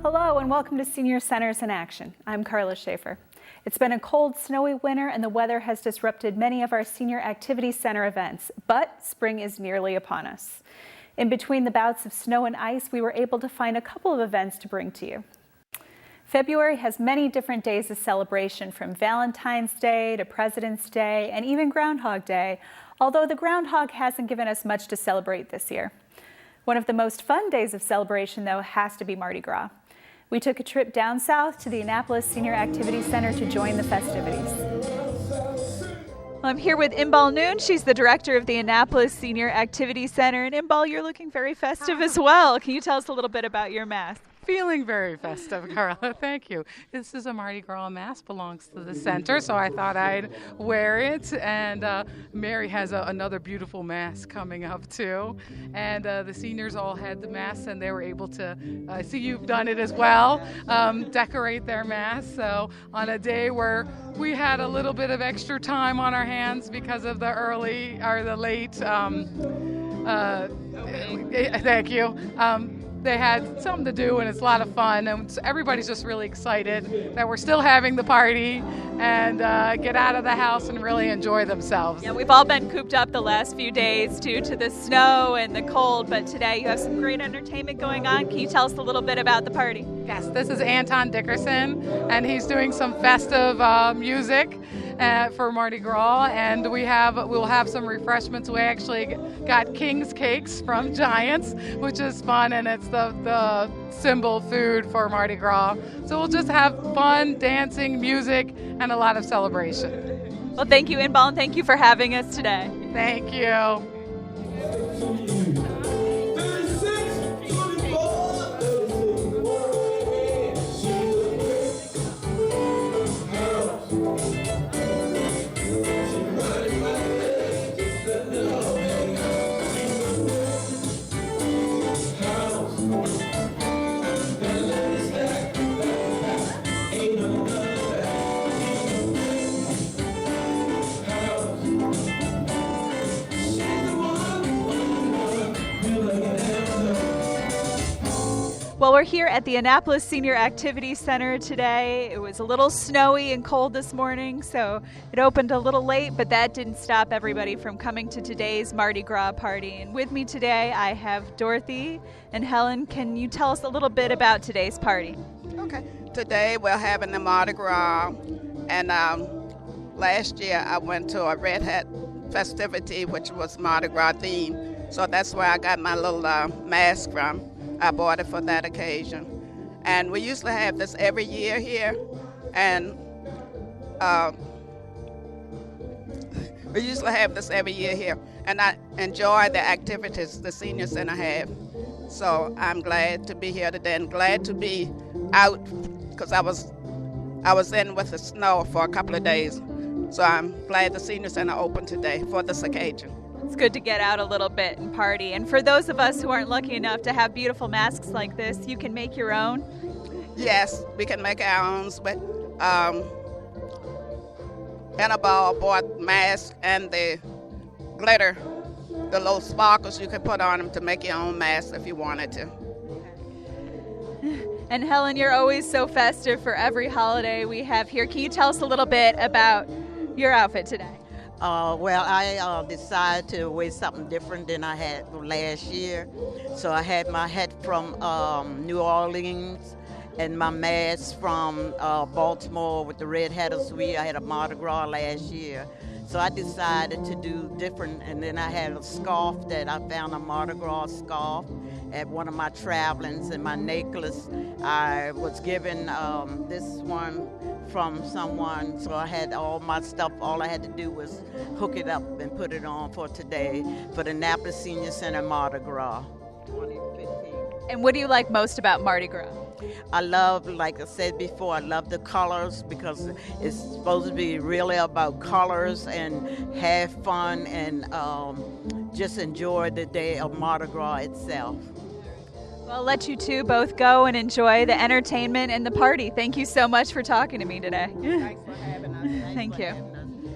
Hello and welcome to Senior Centers in Action. I'm Carla Schaefer. It's been a cold, snowy winter and the weather has disrupted many of our Senior Activity Center events, but spring is nearly upon us. In between the bouts of snow and ice, we were able to find a couple of events to bring to you. February has many different days of celebration, from Valentine's Day to President's Day and even Groundhog Day, although the groundhog hasn't given us much to celebrate this year. One of the most fun days of celebration, though, has to be Mardi Gras. We took a trip down south to the Annapolis Senior Activity Center to join the festivities. I'm here with Imbal Noon. She's the director of the Annapolis Senior Activity Center. And Imbal, you're looking very festive as well. Can you tell us a little bit about your mask? Feeling very festive, Carla. Thank you. This is a Mardi Gras mask, belongs to the center, so I thought I'd wear it. And Mary has another beautiful mask coming up too. And the seniors all had the masks, and they were able to, I see you've done it as well, decorate their masks. So on a day where we had a little bit of extra time on our hands because of the late, thank you. They had something to do, and it's a lot of fun, and everybody's just really excited that we're still having the party and get out of the house and really enjoy themselves. Yeah, we've all been cooped up the last few days due to the snow and the cold, but today you have some great entertainment going on. Can you tell us a little bit about the party? Yes, this is Anton Dickerson, and he's doing some festive music for Mardi Gras, and we'll have some refreshments. We actually got King's Cakes from Giants, which is fun, and it's the symbol food for Mardi Gras. So we'll just have fun, dancing, music, and a lot of celebration. Well, thank you, Imbal, and thank you for having us today. Thank you. Well, we're here at the Annapolis Senior Activity Center today. It was a little snowy and cold this morning, so it opened a little late, but that didn't stop everybody from coming to today's Mardi Gras party. And with me today, I have Dorothy and Helen. Can you tell us a little bit about today's party? Okay. Today we're having the Mardi Gras, and last year I went to a Red Hat festivity, which was Mardi Gras themed, so that's where I got my little mask from. I bought it for that occasion. And we usually have this every year here, and I enjoy the activities the senior center have. So I'm glad to be here today and glad to be out, because I was in with the snow for a couple of days. So I'm glad the senior center opened today for this occasion. It's good to get out a little bit and party. And for those of us who aren't lucky enough to have beautiful masks like this, you can make your own? Yes, we can make our own. But Annabelle bought masks and the glitter, the little sparkles you could put on them to make your own mask if you wanted to. And Helen, you're always so festive for every holiday we have here. Can you tell us a little bit about your outfit today? Well, I decided to wear something different than I had last year. So I had my hat from New Orleans and my mask from Baltimore with the Red Hatter Suite. I had a Mardi Gras last year. So I decided to do different, and then I had a scarf that I found, a Mardi Gras scarf at one of my travelings, and my necklace. I was given this one from someone, so I had all my stuff. All I had to do was hook it up and put it on for today for the Annapolis Senior Center Mardi Gras 2015. And what do you like most about Mardi Gras? I love, like I said before, I love the colors, because it's supposed to be really about colors and have fun and just enjoy the day of Mardi Gras itself. Well, I'll let you two both go and enjoy the entertainment and the party. Thank you so much for talking to me today. Thanks for having us. Thank you.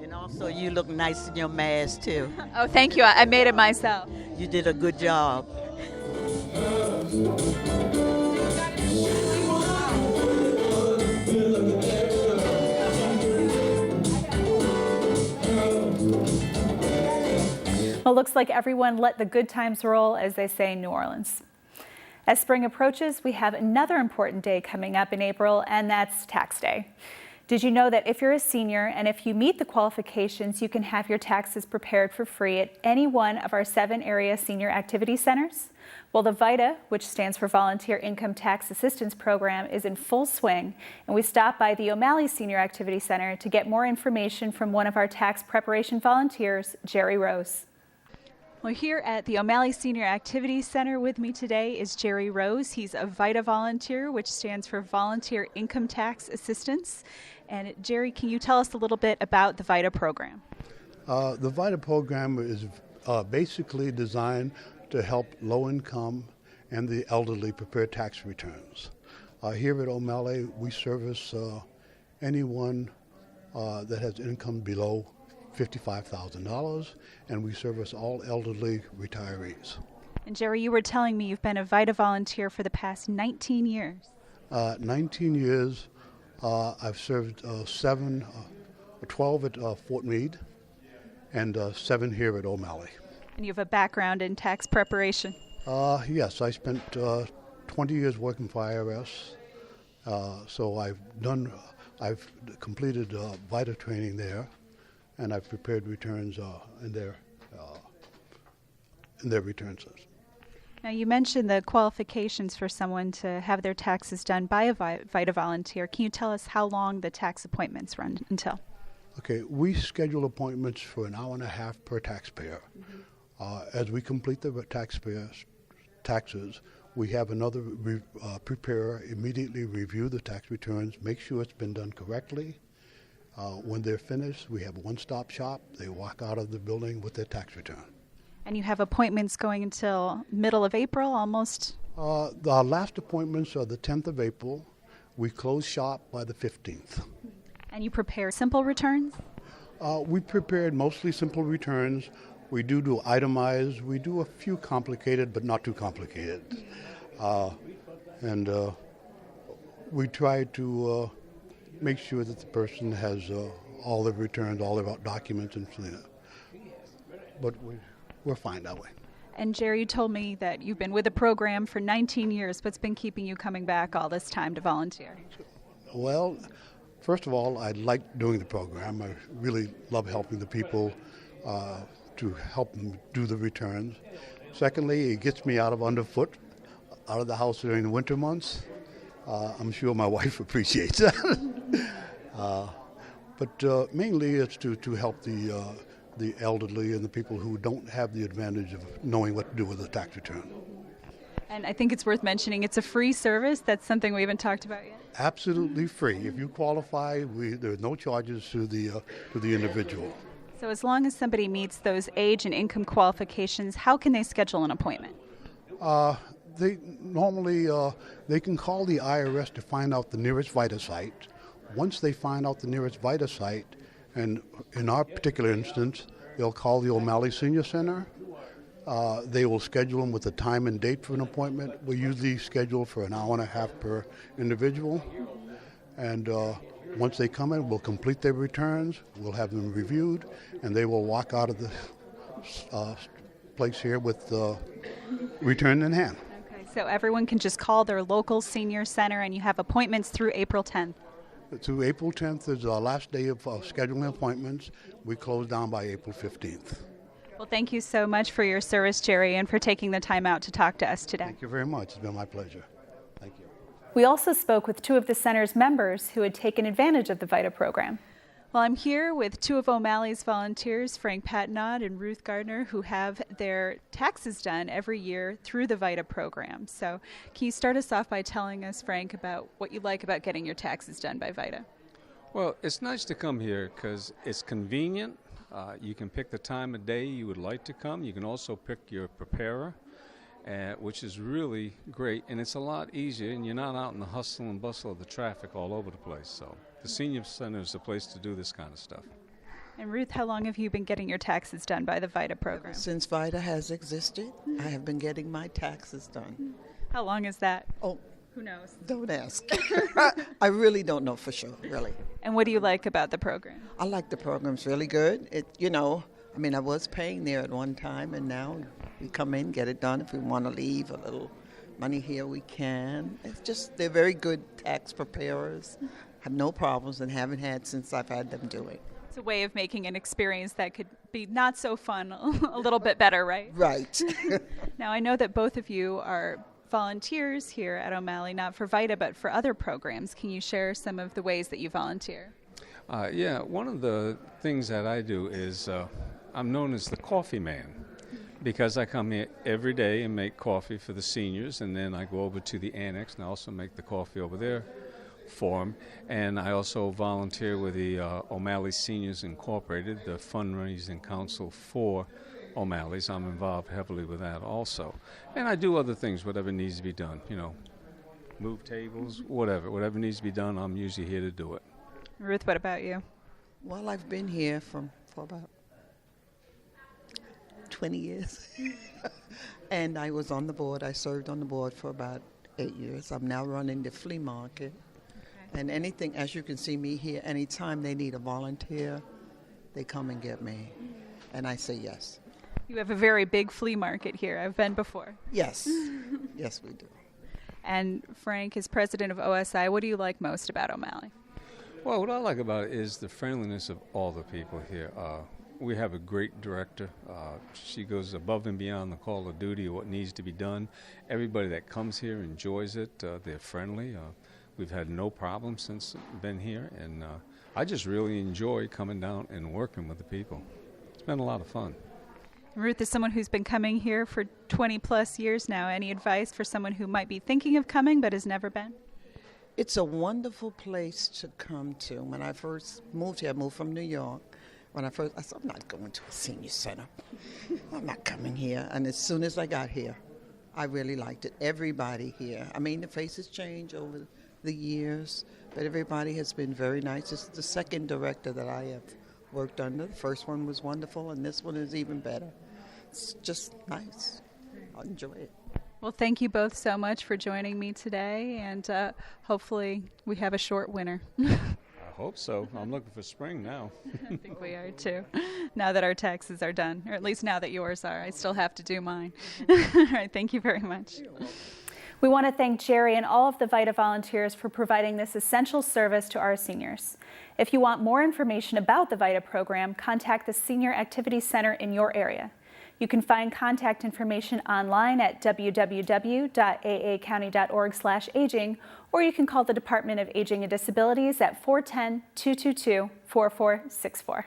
And also, you look nice in your mask, too. Oh, thank you. I made it myself. You did a good job. Well, looks like everyone let the good times roll, as they say in New Orleans. As spring approaches, we have another important day coming up in April, and that's Tax Day. Did you know that if you're a senior and if you meet the qualifications, you can have your taxes prepared for free at any one of our 7 area senior activity centers? Well, the VITA, which stands for Volunteer Income Tax Assistance Program, is in full swing, and we stopped by the O'Malley Senior Activity Center to get more information from one of our tax preparation volunteers, Jerry Rose. Well, here at the O'Malley Senior Activity Center with me today is Jerry Rose. He's a VITA volunteer, which stands for Volunteer Income Tax Assistance. And Jerry, can you tell us a little bit about the VITA program? The VITA program is basically designed to help low-income and the elderly prepare tax returns. Here at O'Malley, we service anyone that has income below $55,000, and we service all elderly retirees. And Jerry, you were telling me you've been a VITA volunteer for the past 19 years. 19 years. I've served 12 at Fort Meade and 7 here at O'Malley. And you have a background in tax preparation. Yes, I spent 20 years working for IRS, so I've completed VITA training there, and I've prepared returns in their returns. Now, you mentioned the qualifications for someone to have their taxes done by a VITA volunteer. Can you tell us how long the tax appointments run until? Okay, we schedule appointments for an hour and a half per taxpayer. As we complete the taxes, we have another preparer immediately review the tax returns, make sure it's been done correctly. When they're finished, we have a one-stop shop. They walk out of the building with their tax return. And you have appointments going until middle of April, almost? Our last appointments are the 10th of April. We close shop by the 15th. And you prepare simple returns? We prepared mostly simple returns. We do itemized. We do a few complicated, but not too complicated. And we try to make sure that the person has all their returns, all their documents, and but we're fine that way. And Jerry, you told me that you've been with the program for 19 years. What's been keeping you coming back all this time to volunteer? Well, first of all, I like doing the program. I really love helping the people to help them do the returns. Secondly, it gets me out of underfoot, out of the house during the winter months. I'm sure my wife appreciates that. But mainly it's to help the elderly and the people who don't have the advantage of knowing what to do with a tax return. And I think it's worth mentioning it's a free service. That's something we haven't talked about yet. Absolutely free. If you qualify, there are no charges to the individual. So as long as somebody meets those age and income qualifications, how can they schedule an appointment? They normally they can call the IRS to find out the nearest VITA site. Once they find out the nearest VITA site, and in our particular instance, they'll call the O'Malley Senior Center. They will schedule them with a time and date for an appointment. We usually schedule for an hour and a half per individual. And once they come in, we'll complete their returns, we'll have them reviewed, and they will walk out of the place here with return in hand. Okay, so everyone can just call their local senior center, and you have appointments through April 10th. Through April 10th is our last day of scheduling appointments. We close down by April 15th. Well, thank you so much for your service, Jerry, and for taking the time out to talk to us today. Thank you very much. It's been my pleasure. Thank you. We also spoke with 2 of the center's members who had taken advantage of the VITA program. Well, I'm here with 2 of O'Malley's volunteers, Frank Patnod and Ruth Gardner, who have their taxes done every year through the VITA program. So can you start us off by telling us, Frank, about what you like about getting your taxes done by VITA? Well, it's nice to come here because it's convenient. You can pick the time of day you would like to come. You can also pick your preparer, which is really great. And it's a lot easier, and you're not out in the hustle and bustle of the traffic all over the place. So the Senior Center is the place to do this kind of stuff. And Ruth, how long have you been getting your taxes done by the VITA program? Since VITA has existed, I have been getting my taxes done. How long is that? Oh, who knows? Don't ask. I really don't know for sure, really. And what do you like about the program? I like the program's really good. I mean, I was paying there at one time, and now we come in, get it done. If we want to leave a little money here, we can. It's just, they're very good tax preparers. Have no problems and haven't had since I've had them do it. It's a way of making an experience that could be not so fun a little bit better, right? Right. Now, I know that both of you are volunteers here at O'Malley, not for VITA, but for other programs. Can you share some of the ways that you volunteer? Yeah, one of the things that I do is I'm known as the coffee man, because I come here every day and make coffee for the seniors, and then I go over to the annex and I also make the coffee over there for them. And I also volunteer with the O'Malley Seniors Incorporated, the fundraising council for O'Malley's. I'm involved heavily with that also. And I do other things, whatever needs to be done, you know, move tables, whatever needs to be done, I'm usually here to do it. Ruth, what about you? Well, I've been here for about 20 years. And I was on the board. I served on the board for about 8 years. I'm now running the flea market. Okay. And anything, as you can see me here, anytime they need a volunteer, they come and get me. And I say yes. You have a very big flea market here. I've been before. Yes. Yes, we do. And Frank is president of OSI. What do you like most about O'Malley? Well, what I like about it is the friendliness of all the people here. We have a great director. She goes above and beyond the call of duty of what needs to be done. Everybody that comes here enjoys it. They're friendly. We've had no problems since been here, and I just really enjoy coming down and working with the people. It's been a lot of fun. Ruth, is someone who's been coming here for 20 plus years now. Any advice for someone who might be thinking of coming but has never been? It's a wonderful place to come to. When I first moved here, I moved from New York. I said, I'm not going to a senior center. I'm not coming here. And as soon as I got here, I really liked it. Everybody here. I mean, the faces change over the years, but everybody has been very nice. This is the second director that I have worked under. The first one was wonderful, and this one is even better. It's just nice. I enjoy it. Well, thank you both so much for joining me today, and hopefully we have a short winter. I hope so. I'm looking for spring now. I think we are too, now that our taxes are done, or at least now that yours are. I still have to do mine. All right, thank you very much. We want to thank Jerry and all of the VITA volunteers for providing this essential service to our seniors. If you want more information about the VITA program, contact the Senior Activity Center in your area. You can find contact information online at www.aacounty.org/aging, or you can call the Department of Aging and Disabilities at 410-222-4464.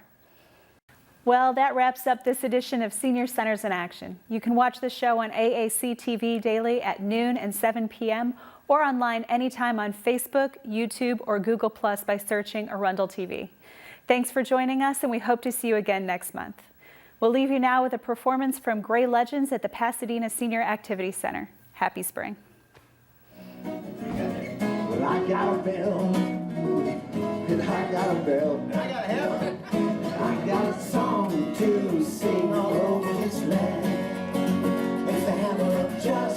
Well, that wraps up this edition of Senior Centers in Action. You can watch the show on AAC TV daily at noon and 7 p.m. or online anytime on Facebook, YouTube, or Google Plus by searching Arundel TV. Thanks for joining us, and we hope to see you again next month. We'll leave you now with a performance from Gray Legends at the Pasadena Senior Activity Center. Happy spring. Well, I got a bell, and I got a bell, and I got a hammer. I got a song to sing all over this land. It's the hammer of justice.